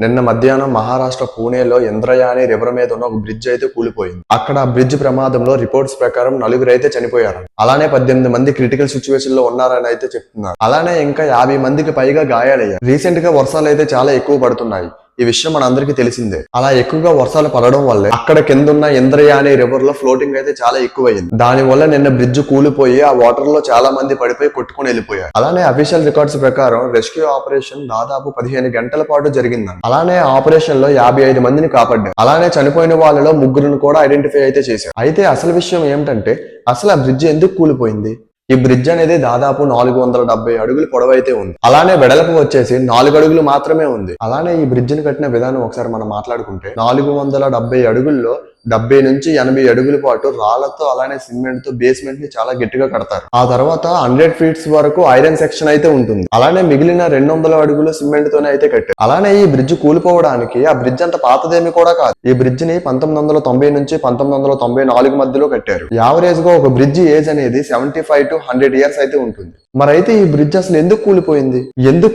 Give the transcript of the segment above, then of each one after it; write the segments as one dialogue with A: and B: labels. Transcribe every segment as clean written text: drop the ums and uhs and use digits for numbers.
A: నిన్న మధ్యాహ్నం మహారాష్ట్ర పూణేలో ఇంద్రయాని రివర్ మీద ఉన్న ఒక బ్రిడ్జ్ అయితే కూలిపోయింది. అక్కడ ఆ బ్రిడ్జ్ ప్రమాదంలో రిపోర్ట్స్ ప్రకారం 4 అయితే చనిపోయారు. అలానే 18 మంది క్రిటికల్ సిచ్యువేషన్ లో ఉన్నారని అయితే చెప్తున్నారు. అలానే ఇంకా 50 మందికి పైగా గాయాలయ్యారు. రీసెంట్ గా వర్షాలు అయితే చాలా ఎక్కువ పడుతున్నాయి. ఈ విషయం మనందరికీ తెలిసిందే. అలా ఎక్కువగా వర్షాలు పడడం వల్లే అక్కడ కింద ఉన్న ఇంద్రయాని రివర్ లో ఫ్లోటింగ్ అయితే చాలా ఎక్కువైంది. దాని వల్ల నిన్న బ్రిడ్జ్ కూలిపోయి ఆ వాటర్ లో చాలా మంది పడిపోయి కొట్టుకుని వెళ్ళిపోయారు. అలానే అఫీషియల్ రికార్డ్స్ ప్రకారం రెస్క్యూ ఆపరేషన్ దాదాపు 15 గంటల పాటు జరిగిందని. అలానే ఆపరేషన్ లో 55 మందిని కాపాడారు. అలానే చనిపోయిన వాళ్ళలో 3 కూడా ఐడెంటిఫై అయితే చేశారు. అయితే అసలు విషయం ఏమిటంటే అసలు ఆ బ్రిడ్జ్ ఎందుకు కూలిపోయింది? ఈ బ్రిడ్జ్ అనేది దాదాపు 470 అడుగులు పొడవైతే ఉంది. అలానే వెడల్పు వచ్చేసి 4 అడుగులు మాత్రమే ఉంది. అలానే ఈ బ్రిడ్జ్ ని కట్టిన విధానం ఒకసారి మనం మాట్లాడుకుంటే 470 అడుగుల్లో 70 నుంచి 80 అడుగుల పాటు రాళ్లతో అలానే సిమెంట్ తో బేస్మెంట్ ని చాలా గట్టిగా కడతారు. ఆ తర్వాత 100 ఫీట్స్ వరకు ఐరన్ సెక్షన్ అయితే ఉంటుంది. అలానే మిగిలిన 200 అడుగులు సిమెంట్ తోనే అయితే కట్టారు. అలానే ఈ బ్రిడ్జ్ కూలిపోవడానికి ఆ బ్రిడ్జ్ అంత పాతదేమి కూడా కాదు. ఈ బ్రిడ్జ్ ని 1990 నుంచి 1994 మధ్యలో కట్టారు. యావరేజ్ గా ఒక బ్రిడ్జ్ ఏజ్ అనేది 75 to 100 ఇయర్స్ అయితే ఉంటుంది. మరైతే ఈ బ్రిడ్జ్ అసలు ఎందుకు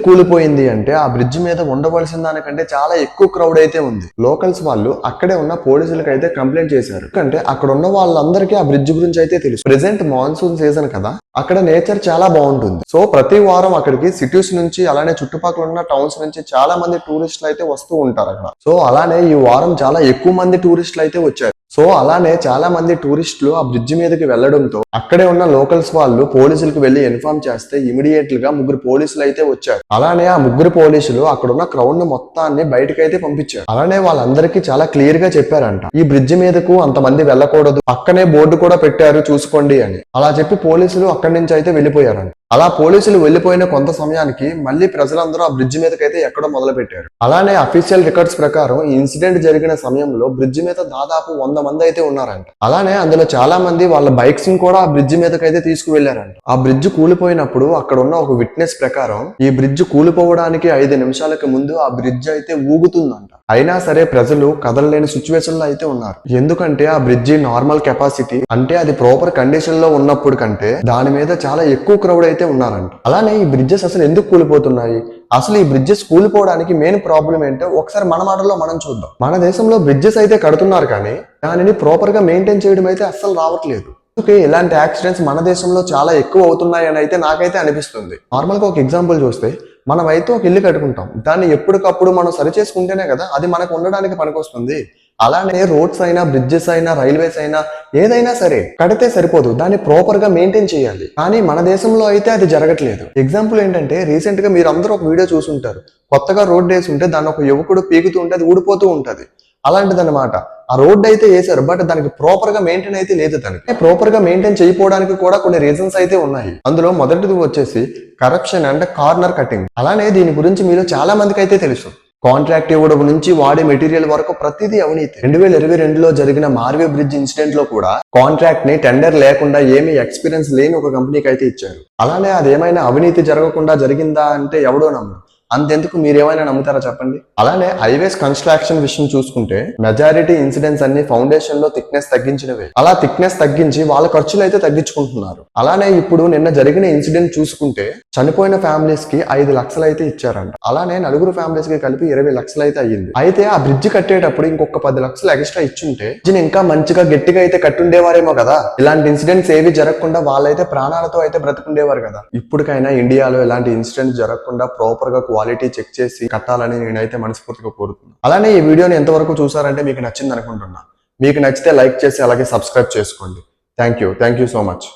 A: కూలిపోయింది అంటే ఆ బ్రిడ్జ్ మీద ఉండవలసిన దానికంటే చాలా ఎక్కువ క్రౌడ్ అయితే ఉంది. లోకల్స్ వాళ్ళు అక్కడే ఉన్న పోలీసులకు అయితే కంప్లైంట్ చేశారు. ఎందుకంటే అక్కడ ఉన్న వాళ్ళందరికీ ఆ బ్రిడ్జ్ గురించి అయితే తెలుసు. ప్రెసెంట్ మాన్సూన్ సీజన్ కదా, అక్కడ నేచర్ చాలా బాగుంటుంది. సో ప్రతి వారం అక్కడికి సిటీస్ నుంచి అలానే చుట్టుపక్కల ఉన్న టౌన్స్ నుంచి చాలా మంది టూరిస్టులు అయితే వస్తూ ఉంటారు అక్కడ. సో అలానే ఈ వారం చాలా ఎక్కువ మంది టూరిస్టులు అయితే వచ్చారు. సో అలానే చాలా మంది టూరిస్టులు ఆ బ్రిడ్జ్ మీదకి వెళ్లడంతో అక్కడే ఉన్న లోకల్స్ వాళ్ళు పోలీసులకు వెళ్లి ఇన్ఫార్మ్ చేస్తే ఇమీడియట్ గా 3 పోలీసులు అయితే వచ్చారు. అలానే ఆ 3 పోలీసులు అక్కడ ఉన్న క్రౌడ్ ను మొత్తాన్ని బయటకైతే పంపించారు. అలానే వాళ్ళందరికీ చాలా క్లియర్ గా చెప్పారంట, ఈ బ్రిడ్జ్ మీదకు అంతమంది వెళ్ళకూడదు, పక్కనే బోర్డు కూడా పెట్టారు చూసుకోండి అని. అలా చెప్పి పోలీసులు అక్కడి నుంచి అయితే వెళ్ళిపోయారంట. అలా పోలీసులు వెళ్లిపోయిన కొంత సమయానికి మళ్ళీ ప్రజలందరూ ఆ బ్రిడ్జ్ మీదకైతే ఎక్కడో మొదలు పెట్టారు. అలానే అఫీషియల్ రికార్డ్స్ ప్రకారం ఈ ఇన్సిడెంట్ జరిగిన సమయంలో బ్రిడ్జ్ మీద దాదాపు 100 మంది అయితే ఉన్నారంట. అలానే అందులో చాలా మంది వాళ్ళ బైక్స్ ని కూడా ఆ బ్రిడ్జ్ మీదకైతే తీసుకువెళ్లారంట. ఆ బ్రిడ్జ్ కూలిపోయినప్పుడు అక్కడ ఉన్న ఒక విట్నెస్ ప్రకారం ఈ బ్రిడ్జ్ కూలిపోవడానికి 5 నిమిషాలకు ముందు ఆ బ్రిడ్జ్ అయితే ఊగుతుందంట. అయినా సరే ప్రజలు కదలలేని సిచ్యువేషన్ లో అయితే ఉన్నారు. ఎందుకంటే ఆ బ్రిడ్జి నార్మల్ కెపాసిటీ అంటే అది ప్రాపర్ కండిషన్ లో ఉన్నప్పుడు కంటే దాని మీద చాలా ఎక్కువ క్రౌడ్ అయితే ఉన్నారంట. అలానే ఈ బ్రిడ్జెస్ అసలు ఎందుకు కూలిపోతున్నాయి, అసలు ఈ బ్రిడ్జెస్ కూలిపోవడానికి మెయిన్ ప్రాబ్లం ఏంటో ఒకసారి మన మాటల్లో మనం చూద్దాం. మన దేశంలో బ్రిడ్జెస్ అయితే కడుతున్నారు కానీ దానిని ప్రాపర్ గా మెయింటైన్ చేయడం అయితే అస్సలు రావట్లేదు. అందుకే ఇలాంటి యాక్సిడెంట్స్ మన దేశంలో చాలా ఎక్కువ అవుతున్నాయి అని అయితే నాకైతే అనిపిస్తుంది. నార్మల్ గా ఒక ఎగ్జాంపుల్ చూస్తే మనం అయితే ఒక ఇల్లు కట్టుకుంటాం, దాన్ని ఎప్పటికప్పుడు మనం సరి చేసుకుంటేనే కదా అది మనకు ఉండడానికి పనికొస్తుంది. అలానే రోడ్స్ అయినా బ్రిడ్జెస్ అయినా రైల్వేస్ అయినా ఏదైనా సరే కడితే సరిపోదు, దాన్ని ప్రాపర్ గా మెయింటైన్ చేయాలి. కానీ మన దేశంలో అయితే అది జరగట్లేదు. ఎగ్జాంపుల్ ఏంటంటే రీసెంట్ గా మీరు అందరూ ఒక వీడియో చూసుంటారు, కొత్తగా రోడ్ వేసి ఉంటే దాన్ని ఒక యువకుడు పీకుతూ ఉంటే అది ఊడిపోతూ ఉంటది. అలాంటిదన్నమాట. ఆ రోడ్ అయితే వేసారు, బట్ దానికి ప్రాపర్ గా మెయింటైన్ అయితే లేదు. దానికి ప్రాపర్ గా మెయింటైన్ చేయకపోవడానికి కూడా కొన్ని రీజన్స్ అయితే ఉన్నాయి. అందులో మొదటిది వచ్చేసి కరప్షన్ అండ్ కార్నర్ కటింగ్. అలానే దీని గురించి మీరు చాలా మందికి అయితే తెలుసు. కాంట్రాక్ట్ ఇవ్వడం నుంచి వాడే మెటీరియల్ వరకు ప్రతిదీ అవినీతి. 2022లో జరిగిన మార్వే బ్రిడ్జ్ ఇన్సిడెంట్ లో కూడా కాంట్రాక్ట్ ని టెండర్ లేకుండా ఏమీ ఎక్స్పీరియన్స్ లేని ఒక కంపెనీకి అయితే ఇచ్చారు. అలానే అదేమైనా అవినీతి జరగకుండా జరిగిందా అంటే ఎవడో నమ్మరు. అంతెందుకు మీరేమైనా నమ్ముతారా చెప్పండి. అలానే హైవేస్ కన్స్ట్రక్షన్ విషయం చూసుకుంటే మెజారిటీ ఇన్సిడెంట్స్ అన్ని ఫౌండేషన్ లో థిక్నెస్ తగ్గించినవే. అలా థిక్నెస్ తగ్గించి వాళ్ళ ఖర్చులు అయితే తగ్గించుకుంటున్నారు. అలానే ఇప్పుడు నిన్న జరిగిన ఇన్సిడెంట్ చూసుకుంటే చనిపోయిన ఫ్యామిలీస్ కి 5 లక్షలు అయితే ఇచ్చారంట. అలానే 4 ఫ్యామిలీస్ కి కలిపి 20 లక్షలు అయితే అయ్యింది. అయితే ఆ బ్రిడ్జ్ కట్టేటప్పుడు ఇంకొక 10 లక్షలు ఎక్స్ట్రా ఇచ్చుంటే బ్రిడ్జిని ఇంకా మంచిగా గట్టిగా అయితే కట్టుండేవారేమో కదా. ఇలాంటి ఇన్సిడెంట్స్ ఏవి జరగకుండా వాళ్ళైతే ప్రాణాలతో అయితే బ్రతుకుండేవారు కదా. ఇప్పటికైనా ఇండియాలో ఇలాంటి ఇన్సిడెంట్స్ జరగకుండా ప్రాపర్ గా క్వాలిటీ చెక్ చేసి కట్టాలని నేనైతే మనస్ఫూర్తిగా కోరుతున్నాను. అలానే ఈ వీడియోని ఎంతవరకు చూసారంటే మీకు నచ్చింది అనుకుంటున్నా. మీకు నచ్చితే లైక్ చేసి అలాగే సబ్స్క్రైబ్ చేసుకోండి. Thank you so much.